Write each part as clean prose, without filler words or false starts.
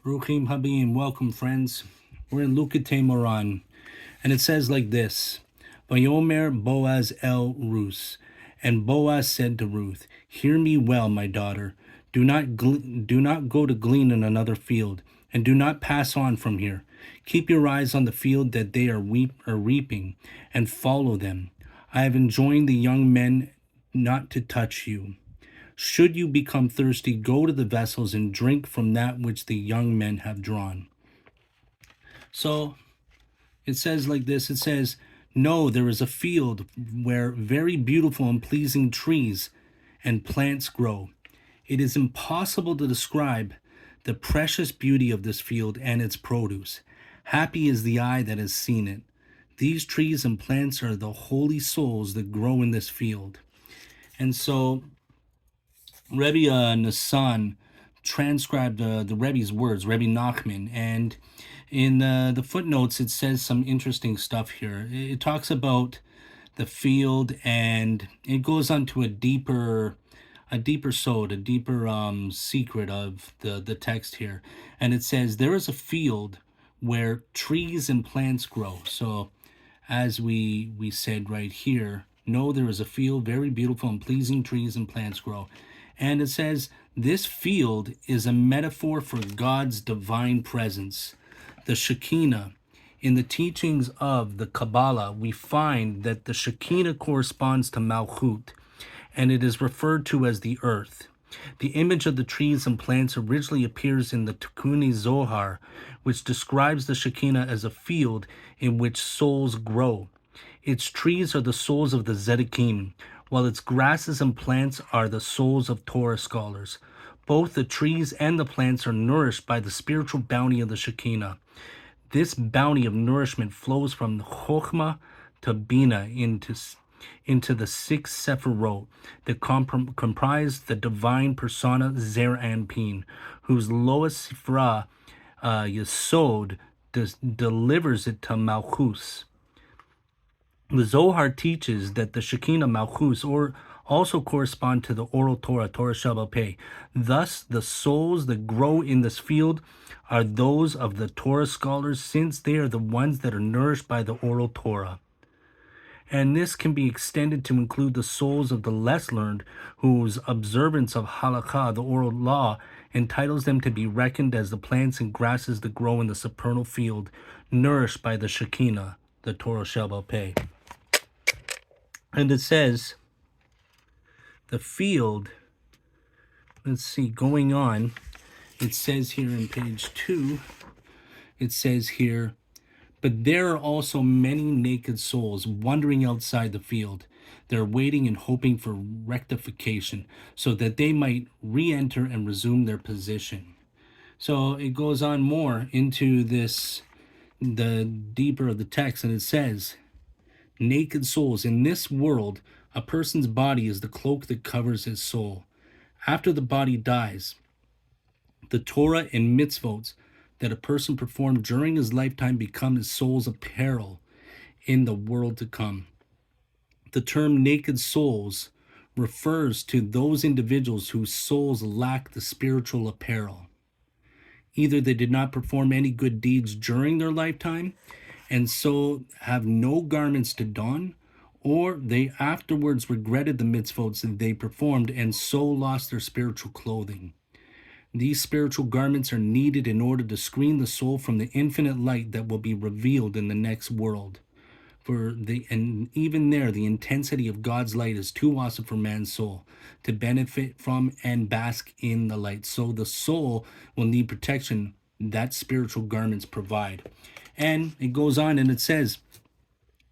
Ruchim Habim, welcome friends. We're in Likutey Maharan, and it says like this: Vayomer Boaz el Rus, and Boaz said to Ruth, "Hear me well, my daughter. Do not go to glean in another field, and do not pass on from here. Keep your eyes on the field that they are reaping, and follow them. I have enjoined the young men not to touch you. Should you become thirsty, go to the vessels and drink from that which the young men have drawn." So it says like this: it says, "No, there is a field where very beautiful and pleasing trees and plants grow. It is impossible to describe the precious beauty of this field and its produce. Happy is the eye that has seen it. These trees and plants are the holy souls that grow in this field." And so Rebbe Nassan transcribed the Rebbe's words, Rebbe Nachman, and in the footnotes it says some interesting stuff here. It talks about the field, and it goes on to a deeper sod, a deeper secret of the text here. And it says, "There is a field where trees and plants grow." So as we said right here, no, there is a field, very beautiful and pleasing trees and plants grow. And it says, this field is a metaphor for God's divine presence, the Shekinah. In the teachings of the Kabbalah, we find that the Shekinah corresponds to Malchut, and it is referred to as the earth. The image of the trees and plants originally appears in the Tikkun Zohar, which describes the Shekinah as a field in which souls grow. Its trees are the souls of the Tzedekим, while its grasses and plants are the souls of Torah scholars. Both the trees and the plants are nourished by the spiritual bounty of the Shekinah. This bounty of nourishment flows from Chokhmah to Bina into the six Sephirot that comprise the divine persona Zer Anpin, whose lowest Sifra, Yesod, delivers it to Malchus. The Zohar teaches that the Shekinah Malchus also correspond to the oral Torah, Torah Shabbat Peh. Thus, the souls that grow in this field are those of the Torah scholars, since they are the ones that are nourished by the oral Torah. And this can be extended to include the souls of the less learned, whose observance of halakha, the oral law, entitles them to be reckoned as the plants and grasses that grow in the supernal field, nourished by the Shekinah, the Torah Shabbat Peh. And it says, the field, let's see, going on, it says here in page 2, it says here, "But there are also many naked souls wandering outside the field. They're waiting and hoping for rectification so that they might re-enter and resume their position." So it goes on more into this, the deeper of the text, and it says, naked souls. In this world, a person's body is the cloak that covers his soul. After the body dies, the Torah and mitzvot that a person performed during his lifetime become his soul's apparel in the world to come. The term naked souls refers to those individuals whose souls lack the spiritual apparel. Either they did not perform any good deeds during their lifetime and so have no garments to don, or they afterwards regretted the mitzvot that they performed and so lost their spiritual clothing. These spiritual garments are needed in order to screen the soul from the infinite light that will be revealed in the next world. And even there, the intensity of God's light is too awesome for man's soul to benefit from and bask in the light. So the soul will need protection that spiritual garments provide. And it goes on and it says,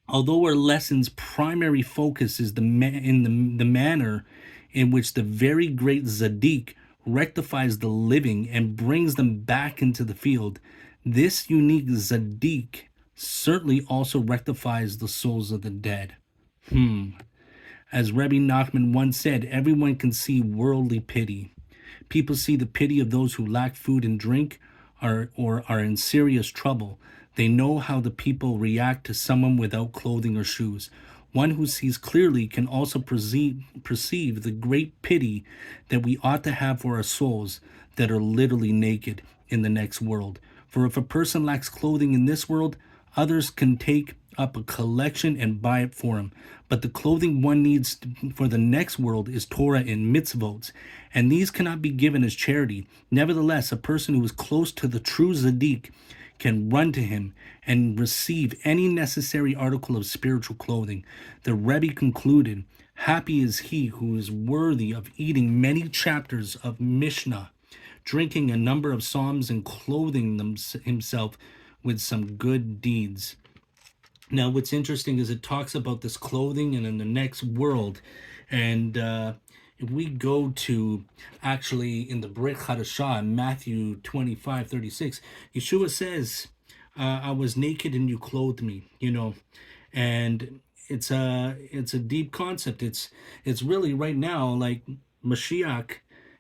although our lesson's primary focus is the manner in which the very great Zadik rectifies the living and brings them back into the field, this unique Zadik certainly also rectifies the souls of the dead. As Rebbe Nachman once said, everyone can see worldly pity. People see the pity of those who lack food and drink or are in serious trouble. They know how the people react to someone without clothing or shoes. One who sees clearly can also perceive the great pity that we ought to have for our souls, that are literally naked in the next world. For if a person lacks clothing in this world, others can take up a collection and buy it for him. But the clothing one needs for the next world is Torah and mitzvot, and these cannot be given as charity. Nevertheless, a person who is close to the true Zaddik can run to him and receive any necessary article of spiritual clothing. The Rebbe concluded, "Happy is he who is worthy of eating many chapters of Mishnah, drinking a number of psalms, and clothing himself with some good deeds." Now, what's interesting is it talks about this clothing and in the next world. And if we go to actually in the Brit Hadashah, Matthew 25:36, Yeshua says, I was naked and you clothed me, and it's a deep concept. It's really right now like Mashiach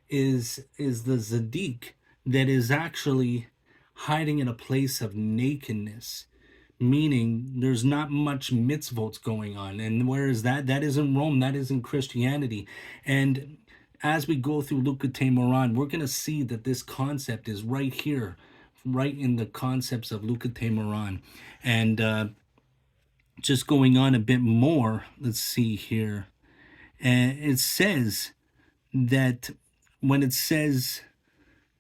is the Zaddik that is actually hiding in a place of nakedness, meaning there's not much mitzvot going on. And where is that? That is in Rome, that is in Christianity. And as we go through Likutey Maharan, we're going to see that this concept is right here, right in the concepts of Likutey Maharan. And just going on a bit more, let's see here. And it says that when it says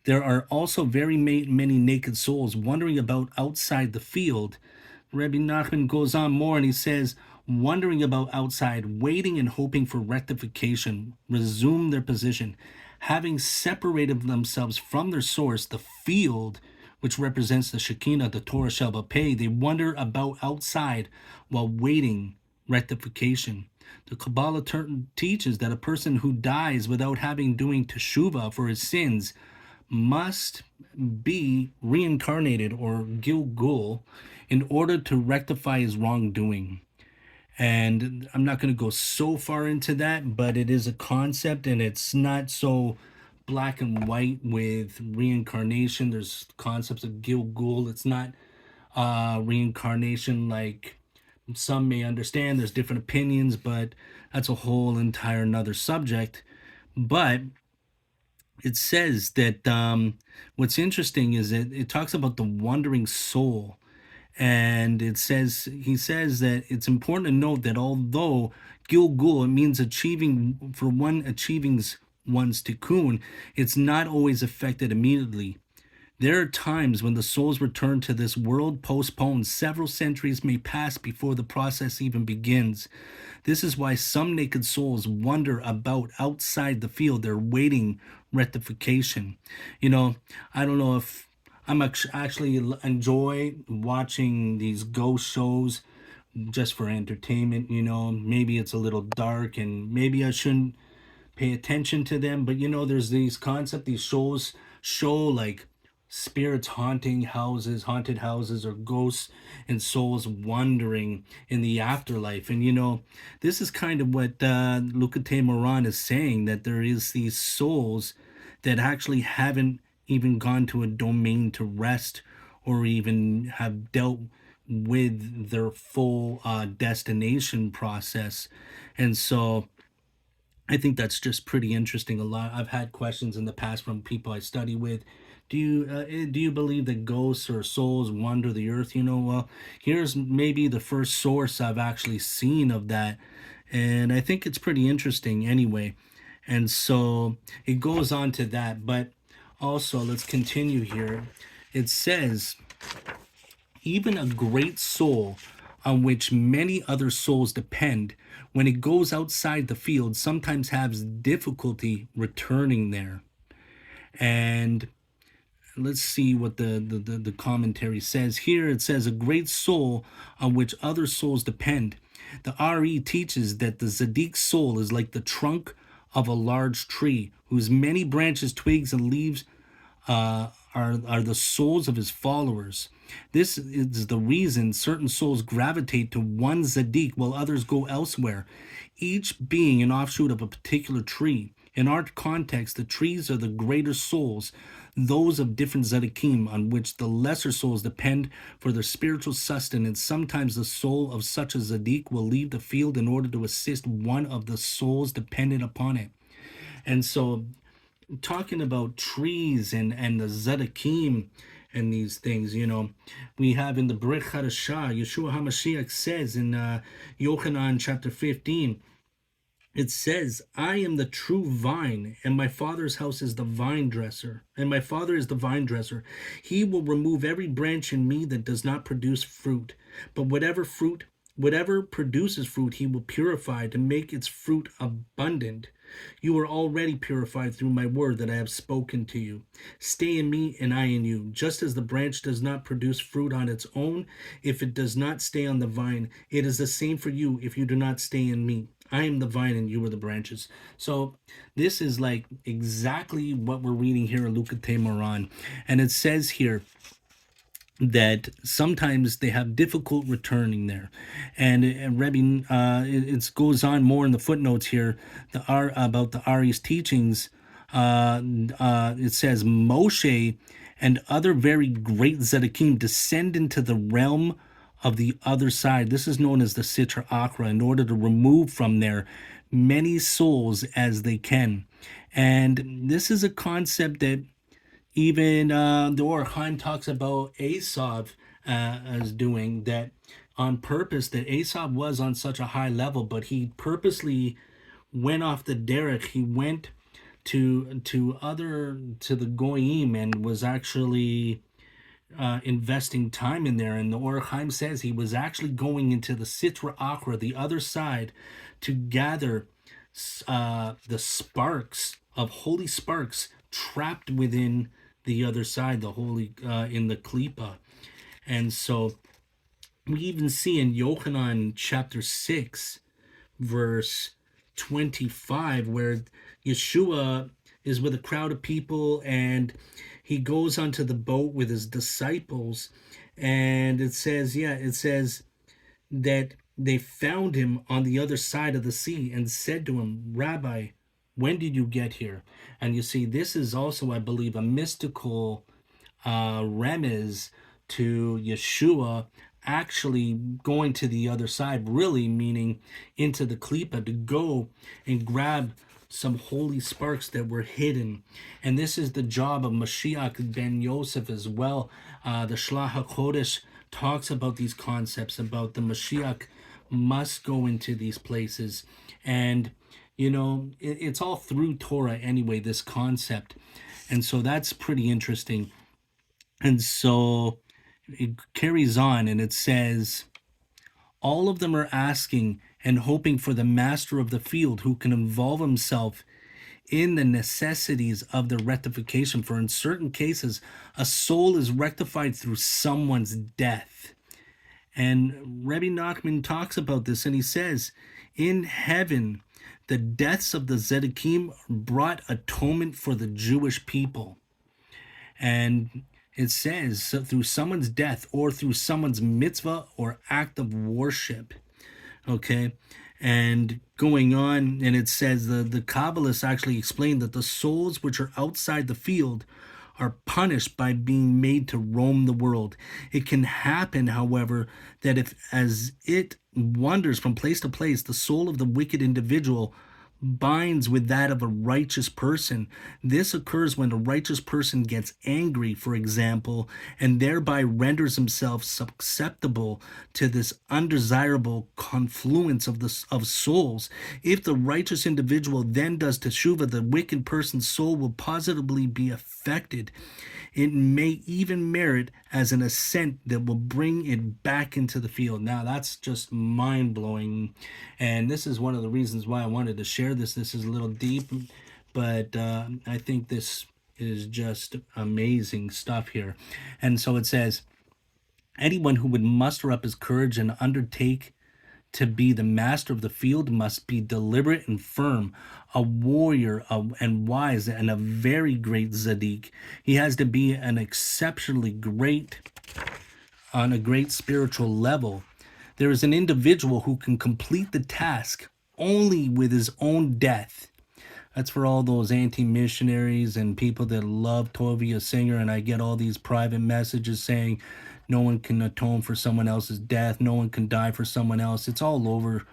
there are also very many naked souls wandering about outside the field, Rabbi Nachman goes on more and he says, wandering about outside, waiting and hoping for rectification, resume their position, having separated themselves from their source, the field, which represents the Shekinah, the Torah Shel Pei, they wander about outside while waiting rectification. The Kabbalah teaches that a person who dies without having doing teshuvah for his sins must be reincarnated or gilgul in order to rectify his wrongdoing. And I'm not going to go so far into that, but it is a concept and it's not so black and white with reincarnation. There's concepts of gilgul. It's not reincarnation like some may understand. There's different opinions, but that's a whole entire another subject. But it says that what's interesting is that it talks about the wandering soul. And he says that it's important to note that although Gilgul, it means achieving one's tikkun, it's not always affected immediately. There are times when the souls return to this world postponed. Several centuries may pass before the process even begins. This is why some naked souls wander about outside the field. They're waiting rectification. I don't know if I'm actually enjoy watching these ghost shows just for entertainment. Maybe it's a little dark and maybe I shouldn't pay attention to them. But there's these concepts, these shows show like spirits haunted houses, or ghosts and souls wandering in the afterlife. And this is kind of what Likutey Maharan is saying, that there is these souls that actually haven't even gone to a domain to rest or even have dealt with their full destination process. And so I think that's just pretty interesting. I've had questions in the past from people I study with. Do you believe that ghosts or souls wander the earth? Well, here's maybe the first source I've actually seen of that, and I think it's pretty interesting anyway. And so it goes on to that, but also let's continue here. It says, even a great soul on which many other souls depend, when it goes outside the field, sometimes has difficulty returning there. And let's see what the commentary says here. It says, a great soul on which other souls depend. The RE teaches that the Zaddik soul is like the trunk of a large tree, whose many branches, twigs, and leaves are the souls of his followers. This is the reason certain souls gravitate to one Zaddik while others go elsewhere, each being an offshoot of a particular tree. In our context, the trees are the greater souls, those of different Zaddikim, on which the lesser souls depend for their spiritual sustenance. Sometimes the soul of such a Zaddik will leave the field in order to assist one of the souls dependent upon it. And so talking about trees and the Zedekim and these things, we have in the Brit Hadashah, Yeshua HaMashiach says in Yochanan chapter 15, it says, I am the true vine, and my father's house is the vine dresser, and my father is the vine dresser. He will remove every branch in me that does not produce fruit, but whatever produces fruit, he will purify to make its fruit abundant. You are already purified through my word that I have spoken to you. Stay in me and I in you. Just as the branch does not produce fruit on its own, if it does not stay on the vine, it is the same for you if you do not stay in me. I am the vine and you are the branches. So this is like exactly what we're reading here in Likutey Maharan. And it says here that sometimes they have difficult returning there, and Rebbe, it goes on more in the footnotes here, about the Ari's teachings. It says Moshe and other very great Zedekim descend into the realm of the other side. This is known as the Sitra Achra, in order to remove from there many souls as they can. And this is a concept that even the Or Chaim talks about Esav as doing that on purpose, that Esav was on such a high level, but he purposely went off the derech. He went to the goyim and was actually investing time in there. And the Or Chaim says he was actually going into the Sitra Achra, the other side, to gather the sparks of holy sparks trapped within the other side, the holy in the klipa. And so we even see in Yochanan chapter 6 verse 25, where Yeshua is with a crowd of people and he goes onto the boat with his disciples, and it says that they found him on the other side of the sea and said to him, Rabbi, when did you get here? And you see, this is also, I believe, a mystical remez to Yeshua actually going to the other side, really meaning into the klipa, to go and grab some holy sparks that were hidden. And this is the job of Mashiach ben Yosef as well. The Shlach HaKodesh talks about these concepts, about the Mashiach must go into these places. And it's all through Torah anyway, this concept. And so that's pretty interesting. And so it carries on and it says, all of them are asking and hoping for the master of the field who can involve himself in the necessities of the rectification. For in certain cases, a soul is rectified through someone's death. And Rebbe Nachman talks about this, and he says, in heaven, the deaths of the Zedekim brought atonement for the Jewish people. And it says, so through someone's death or through someone's mitzvah or act of worship. Okay? And going on, and it says the Kabbalists actually explain that the souls which are outside the field are punished by being made to roam the world. It can happen, however, that if as it wanders from place to place, the soul of the wicked individual binds with that of a righteous person. This occurs when a righteous person gets angry, for example, and thereby renders himself susceptible to this undesirable confluence of souls. If the righteous individual then does teshuvah, the wicked person's soul will positively be affected. It may even merit as an ascent that will bring it back into the field. Now, that's just mind-blowing. And this is one of the reasons why I wanted to share this. This is a little deep, but I think this is just amazing stuff here. And so it says, anyone who would muster up his courage and undertake to be the master of the field must be deliberate and firm, a warrior and wise, and a very great Zadik. He has to be an exceptionally great, on a great spiritual level. There is an individual who can complete the task only with his own death. That's for all those anti-missionaries and people that love Tovia Singer, and I get all these private messages saying no one can atone for someone else's death, no one can die for someone else. It's all over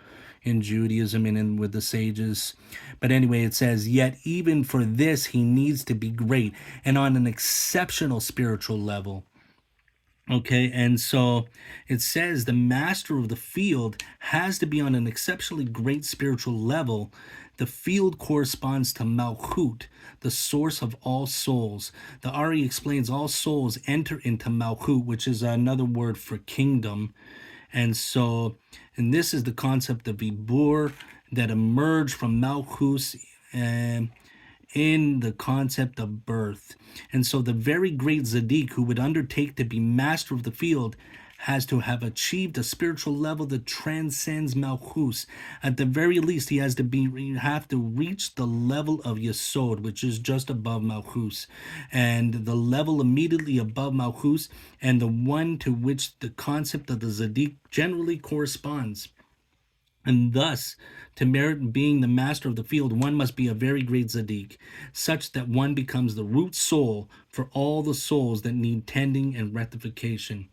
in Judaism and in with the sages. But anyway, it says, yet even for this, he needs to be great and on an exceptional spiritual level. Okay, and so it says the master of the field has to be on an exceptionally great spiritual level. The field corresponds to Malchut, the source of all souls. The Ari explains all souls enter into Malchut, which is another word for kingdom. And so, and this is the concept of Ibur that emerged from Malchus. And in the concept of birth. And so the very great Zadik who would undertake to be master of the field has to have achieved a spiritual level that transcends Malchus. At the very least, he has to reach the level of Yesod, which is just above Malchus, and the level immediately above Malchus, and the one to which the concept of the Zadik generally corresponds. And thus, to merit being the master of the field, one must be a very great Zadik, such that one becomes the root soul for all the souls that need tending and rectification.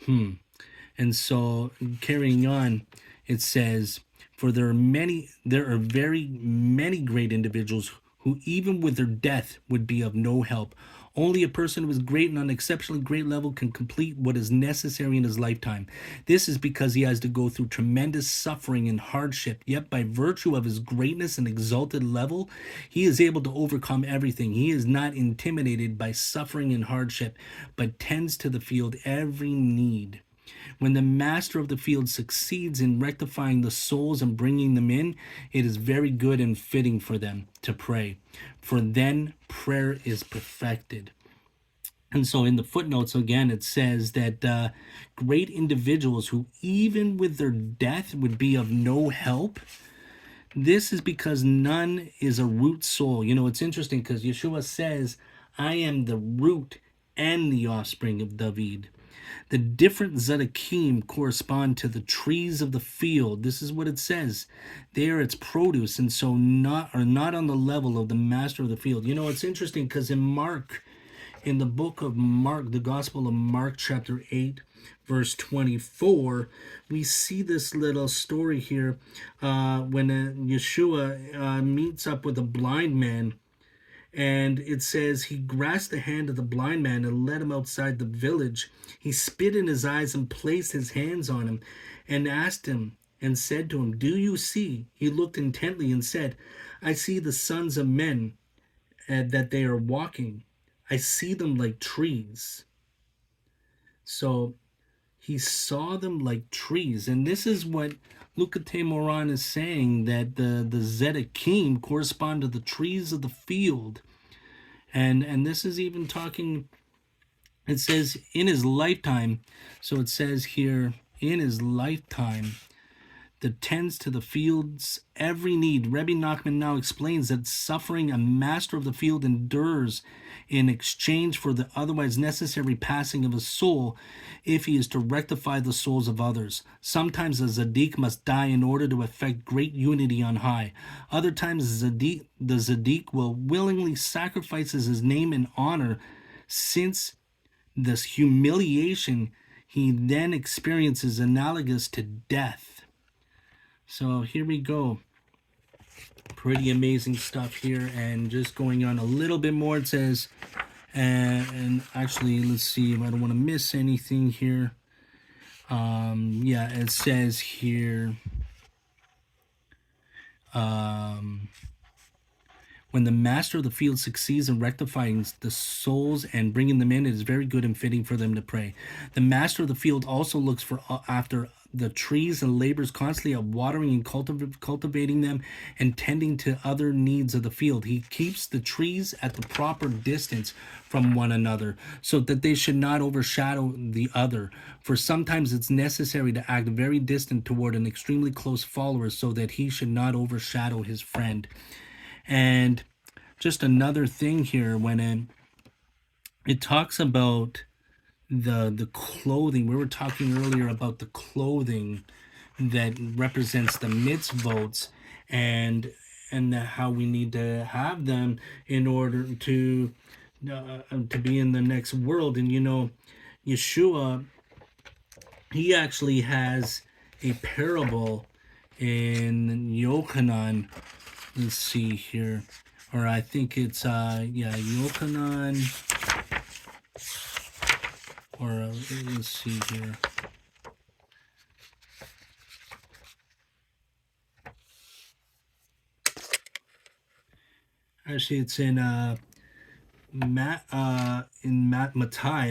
And so, carrying on, it says, for there are very many great individuals who even with their death would be of no help. Only a person who is great and on an exceptionally great level can complete what is necessary in his lifetime. This is because he has to go through tremendous suffering and hardship, yet by virtue of his greatness and exalted level, he is able to overcome everything. He is not intimidated by suffering and hardship, but tends to the field every need. When the master of the field succeeds in rectifying the souls and bringing them in, it is very good and fitting for them to pray, for then prayer is perfected. And so in the footnotes, again, it says that great individuals who, even with their death, would be of no help. This is because none is a root soul. You know, it's interesting because Yeshua says, I am the root and the offspring of David. The different Zedekim correspond to the trees of the field. This is what it says. They are its produce, and so are not on the level of the master of the field. You know, it's interesting because in the book of Mark, the Gospel of Mark, chapter 8, verse 24, we see this little story here when Yeshua meets up with a blind man. And it says he grasped the hand of the blind man and led him outside the village. He spit in his eyes and placed his hands on him and asked him and said to him, do you see? He looked intently and said, I see the sons of men that they are walking. I see them like trees. So he saw them like trees. And this is what Likutey Maharan is saying, that the Zedekim correspond to the trees of the field. And this is even talking, it says in his lifetime. So it says here, in his lifetime, that tends to the field's every need. Rebbe Nachman now explains that suffering a master of the field endures in exchange for the otherwise necessary passing of a soul if he is to rectify the souls of others. Sometimes a Zadik must die in order to effect great unity on high. Other times the Zadik will willingly sacrifices his name and honor, since this humiliation he then experiences analogous to death. So here we go. Pretty amazing stuff here. And just going on a little bit more, it says, and actually, let's see if I don't want to miss anything here. Yeah, it says here, when the master of the field succeeds in rectifying the souls and bringing them in, it is very good and fitting for them to pray. The master of the field also looks for after the trees and labors constantly at watering and cultivating them and tending to other needs of the field. He keeps the trees at the proper distance from one another so that they should not overshadow the other. For sometimes it's necessary to act very distant toward an extremely close follower so that he should not overshadow his friend. And just another thing here, when it talks about the clothing, we were talking earlier about the clothing that represents the mitzvot and how we need to have them in order to be in the next world. And you know, Yeshua, he actually has a parable in Yochanan. Let's see here. Or I think it's, Yochanan. Or let's see here. Actually, it's in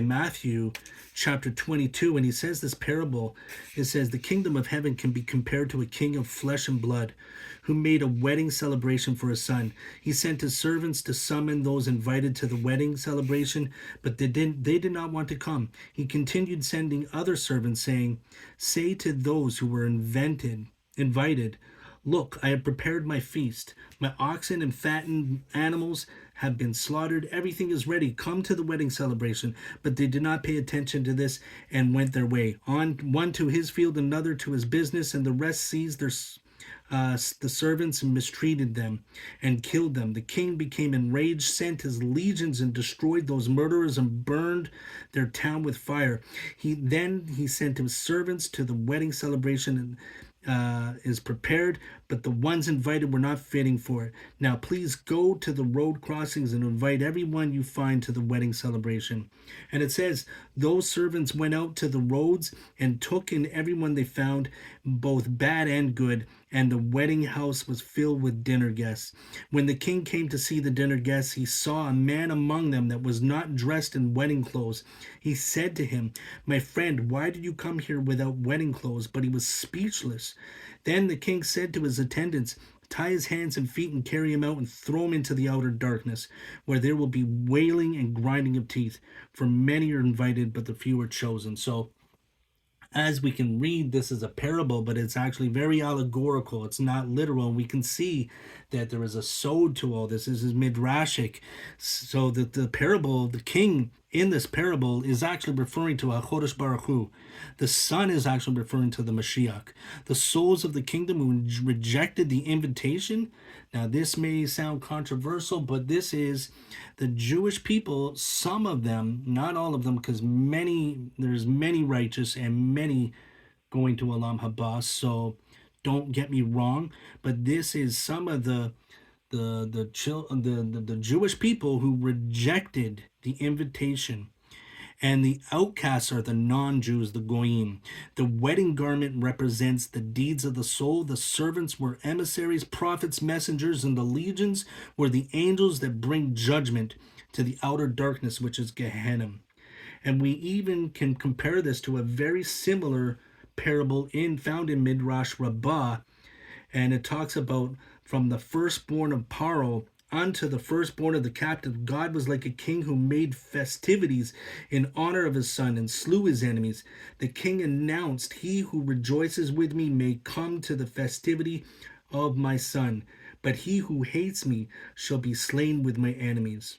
Matthew chapter 22, and he says this parable. It says, the kingdom of heaven can be compared to a king of flesh and blood who made a wedding celebration for his son. He sent his servants to summon those invited to the wedding celebration, but they did not want to come. He continued sending other servants, saying, say to those who were invited, look, I have prepared my feast. My oxen and fattened animals have been slaughtered. Everything is ready. Come to the wedding celebration. But they did not pay attention to this and went their way. On one to his field, another to his business, and the rest seized the servants and mistreated them and killed them. The king became enraged, sent his legions and destroyed those murderers and burned their town with fire. He sent his servants to the wedding celebration and is prepared, but the ones invited were not fitting for it. Now, please go to the road crossings and invite everyone you find to the wedding celebration. And it says, those servants went out to the roads and took in everyone they found, both bad and good, and the wedding house was filled with dinner guests. When the king came to see the dinner guests, he saw a man among them that was not dressed in wedding clothes. He said to him, my friend, why did you come here without wedding clothes? But he was speechless. Then the king said to his attendants, tie his hands and feet and carry him out and throw him into the outer darkness, where there will be wailing and grinding of teeth. For many are invited, but the few are chosen. So, as we can read, this is a parable, but it's actually very allegorical. It's not literal. We can see that there is a sod to all this. This is midrashic. So that the parable, the king in this parable is actually referring to HaChodesh Baruch Hu. The son is actually referring to the Mashiach. The souls of the kingdom who rejected the invitation. Now, this may sound controversial, but this is the Jewish people, some of them, not all of them, because there's many righteous and many going to Olam Haba. So don't get me wrong, but this is some of the Jewish people who rejected the invitation. And the outcasts are the non-Jews, the goyim. The wedding garment represents the deeds of the soul. The servants were emissaries, prophets, messengers, and the legions were the angels that bring judgment to the outer darkness, which is Gehenna. And we even can compare this to a very similar parable found in Midrash Rabbah, and it talks about from the firstborn of Paro unto the firstborn of the captive, God was like a king who made festivities in honor of his son and slew his enemies. The king announced, he who rejoices with me may come to the festivity of my son, but he who hates me shall be slain with my enemies.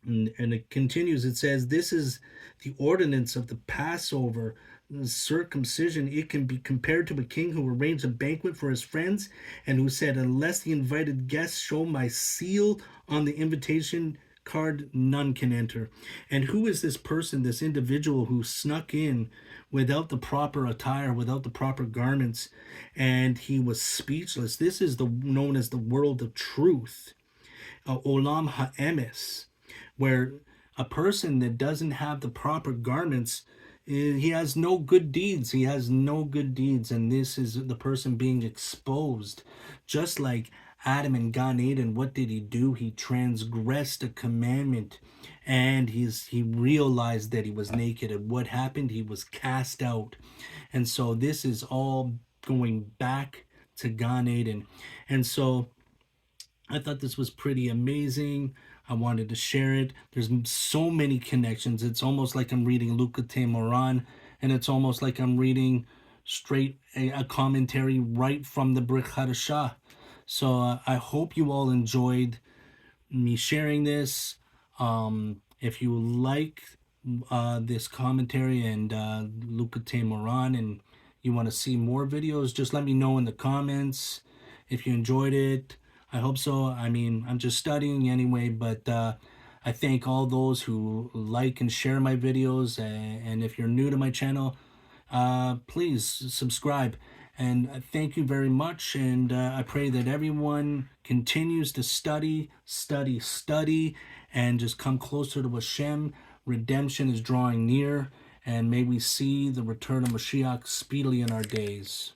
And it continues, it says, this is the ordinance of the Passover, the circumcision. It can be compared to a king who arranged a banquet for his friends and who said, unless the invited guests show my seal on the invitation card, none can enter. And who is this person, this individual who snuck in without the proper attire, without the proper garments, and he was speechless? This is known as the world of truth, Olam Ha'emes, where a person that doesn't have the proper garments, he has no good deeds. He has no good deeds. And this is the person being exposed. Just like Adam in Gan Eden, what did he do? He transgressed a commandment, and he realized that he was naked. And what happened? He was cast out. And so this is all going back to Gan Eden. And so I thought this was pretty amazing. I wanted to share it. There's so many connections. It's almost like I'm reading Likutey Maharan, and it's almost like I'm reading straight a commentary right from the Brit Hadashah. So I hope you all enjoyed me sharing this. If you like this commentary and Likutey Maharan, and you want to see more videos, just let me know in the comments if you enjoyed it. I hope so. I mean, I'm just studying anyway, but I thank all those who like and share my videos. And if you're new to my channel, please subscribe. And thank you very much. And I pray that everyone continues to study, and just come closer to Hashem. Redemption is drawing near, and may we see the return of Mashiach speedily in our days.